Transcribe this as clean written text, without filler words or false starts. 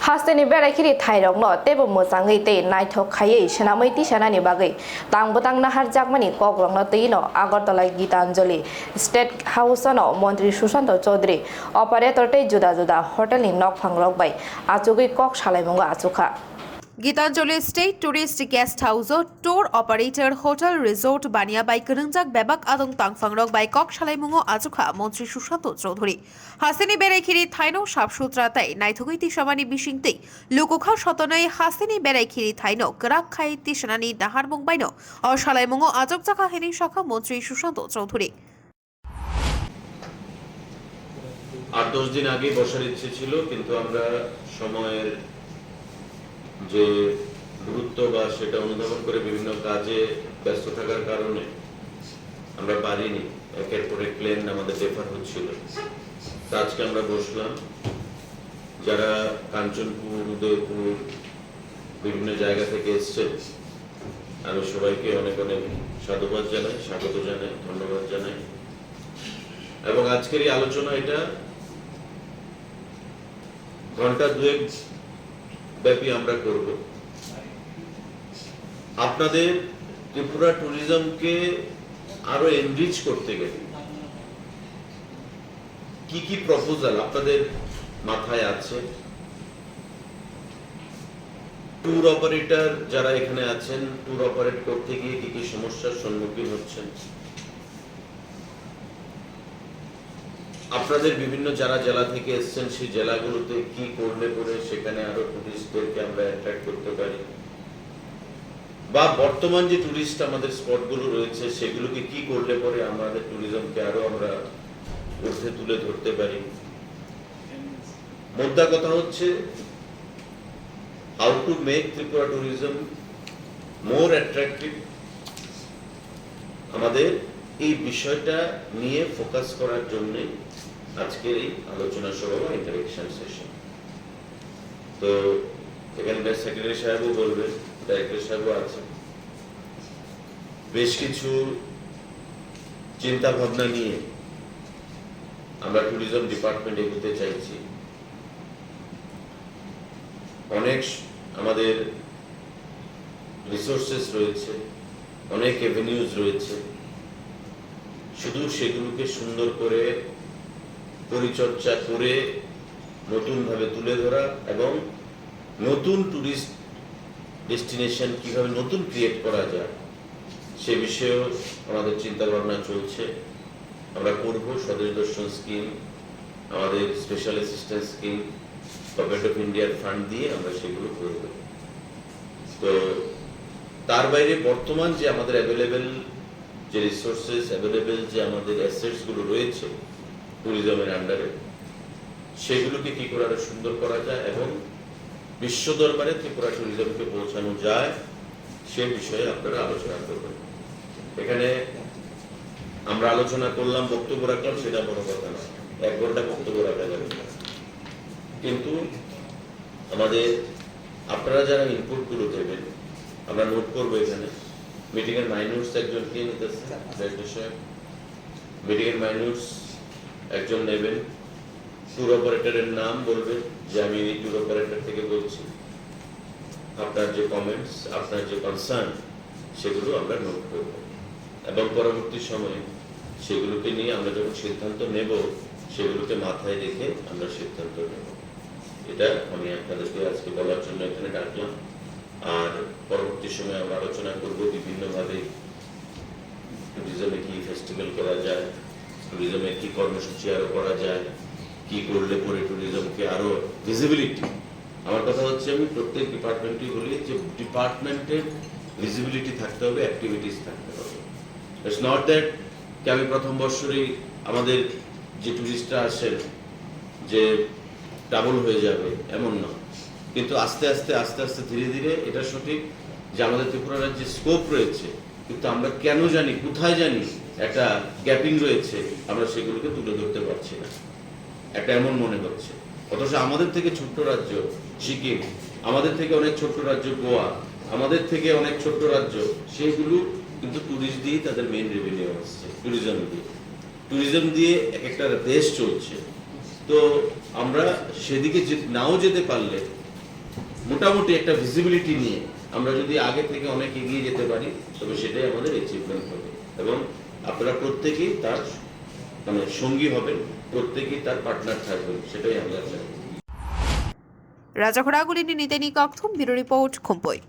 Hasteni berai kiri thairok no tebo mwchang te naithok khaiye senamoi tisana ni bagai tang bwtang nahar jakmani kokrong no teino Agartala Gitanjali State House no Montri Sushanto Chaudhary operator te juda juda hotel ni nok phangrok bai achugui kok salaimungo achukha Gitanjali State Tourist Guest House Tour Operator Hotel Resort Bania by Kerungjak Bebak Adong Tang Fangrok by Kok Shalaimungo Azukha Montri Sushanto Chaudhary Haseni Berai Khiri Thaino Sapsutratai Naithogui Tishamani Bishingte Lukukha Shotonai Haseni Berai Khiri Thaino Krak Khai Tishanani Nahar Mungbaino or Shalaimungo Azok Jakha Heni Shakha Montri Sushanto Chaudhary 8-10 দিন আগে বসার ইচ্ছে ছিল কিন্তু আমরা সময়ের যে গুরুত্ব বা সেটা অনুধাবন করে বিভিন্ন কাজে ব্যস্ত থাকার কারণে আমরা পারিনি একের পর এক প্লেন আমাদের ডেফার হচ্ছিল আজকে আমরা বসলাম যারা কাঞ্চনপুর উদয়পুর বিভিন্ন জায়গা থেকে এসেছেন আমি সবাইকে অনেক অনেক সাধুবাদ জানাই স্বাগত জানাই ধন্যবাদ জানাই এবং আজকের এই আলোচনা এটা ঘন্টা দুয়েক ব্যাপী আমরা করব আপনাদের ত্রিপুরা ট্যুরিজমকে আরো এনরিচ করতে গেলে কি কি প্রপোজাল আপনাদের মাথায় আছে ট্যুর অপারেটর যারা এখানে আছেন ট্যুর অপারেট করতে গিয়ে কি কি সমস্যার সম্মুখীন হচ্ছেন আপনাদের বিভিন্ন যারা জেলা থেকে এসেছেন সেই জেলাগুলোতে কি করলে পরে সেখানে আরো টুরিস্টদেরকে আমরা অ্যাট্রাক্ট করতে পারি বা বর্তমান যে টুরিস্ট আমাদের স্পটগুলো রয়েছে সেগুলোকে কি করলে পরে আমাদের ট্যুরিজমকে আরো আমরা ঊর্ধ্বে তুলে ধরতে পারি মোদ্দা কথা হচ্ছে how to make Tripura tourism more attractive আমাদের এই বিষয়টা নিয়ে ফোকাস করার জন্য আজকের এই আলোচনা সভা বা ইন্টারেকশন সেশন তো এখানকার সেক্রেটারি সাহেবও বলবেন ডাইরেক্টর সাহেবও আছেন বেশ কিছু চিন্তা ভাবনা নিয়ে আমরা ট্যুরিজম ডিপার্টমেন্ট এগোতে চাইছি অনেক আমাদের রিসোর্সেস রয়েছে অনেক এভিনিউজ রয়েছে শুধু সেগুলোকে সুন্দর করে পরিচর্যা করে নতুন ভাবে তুলে ধরা এবং নতুন টুরিস্ট ডেস্টিনেশন কিভাবে নতুন ক্রিয়েট করা যায় সে বিষয়েও আমাদের চিন্তা ভাবনা চলছে আমরা করব স্বদেশ দর্শন স্কিম আমাদের special assistance scheme government of ইন্ডিয়ার ফান্ড দিয়ে আমরা সেগুলো করব তো তার বাইরে বর্তমান যে আমাদের অ্যাভেলেবেল যে রিসোর্সেস অ্যাভেলেবেল যে আমাদের অ্যাসেটস গুলো রয়েছে ট্যুরিজমের আন্ডারে সেগুলোকে কি করে আরো সুন্দর করা যায় এবং বিশ্ব দরবারে ত্রিপুরা ট্যুরিজমকে পৌঁছানো যায় সে বিষয়ে আপনারা আলোচনা করবেন এখানে আমরা আলোচনা করলাম বক্তব্য রাখলাম সেটা বড় কথা না 1 ঘন্টা বক্তব্য রাখা যাবে কিন্তু আমাদের আপনারা যারা ইনপুট গুলো দেবেন আমরা নোট করবো এখানে মিটিং এর মাইনুটস একজন কে নিতেছে ডাইরেক্টর সাহেব মিটিং এর মাইনুটস একজন নেবেন ট্যুর অপারেটরের নাম বলবেন যে আমি এই ট্যুর অপারেটর থেকে বলছি আপনার যে কমেন্টস আপনার যে কনসার্ন সেগুলো আমরা নোট করব এবং পরবর্তী সময়ে সেগুলোকে নিয়ে আমরা যখন সিদ্ধান্ত নেব সেগুলোকে মাথায় রেখে আমরা সিদ্ধান্ত নেব এটা আমি আপনাদেরকে আজকে বলার জন্য এখানে ডাকলাম আর পরবর্তী সময়ে আমরা আলোচনা করব বিভিন্নভাবে ট্যুরিজমে কি ফেস্টিভ্যাল করা যায় ট্যুরিজমে কি কর্মসূচি আরো করা যায় কি করলে পরে ট্যুরিজমকে আরো ভিজিবিলিটি আমার কথা হচ্ছে আমি প্রত্যেক ডিপার্টমেন্টই বলি যে ডিপার্টমেন্টের ভিজিবিলিটি থাকতে হবে অ্যাক্টিভিটিস থাকতে হবে ইটস নট দ্যাট কি আমি প্রথম বছরই আমাদের যে টুরিস্টরা আসেন যে ডাবল হয়ে যাবে এমন না কিন্তু আস্তে আস্তে আস্তে আস্তে ধীরে ধীরে এটা সঠিক যে আমাদের ত্রিপুরা রাজ্যে স্কোপ রয়েছে কিন্তু আমরা কেন জানি কোথায় জানি একটা গ্যাপিং রয়েছে আমরা সেগুলোকে তুলে ধরতে পারছি না একটা এমন মনে হচ্ছে অথচ আমাদের থেকে ছোট্ট রাজ্য সিকিম আমাদের থেকে অনেক ছোট্ট রাজ্য গোয়া আমাদের থেকে অনেক ছোট্ট রাজ্য সেগুলো কিন্তু টুরিস্ট দিয়ে তাদের মেইন রেভিনিউ আসছে ট্যুরিজম দিয়ে একটা দেশ চলছে তো আমরা সেদিকে নাও যেতে পারলে মোটামুটি একটা ভিজিবিলিটি নিয়ে আমরা যদি আগে থেকে অনেক এগিয়ে যেতে পারি তবে সেটাই আমাদের অ্যাচিভমেন্ট হবে এবং আপনারা প্রত্যেকেই তার মানে সঙ্গী হবেন, প্রত্যেকেই তার পার্টনার থাকবেন, সেটাই আমরা চাই। রাজাখোড়াগুলি নিতেনি কক্ষম ব্যুরো রিপোর্ট খুম্পই।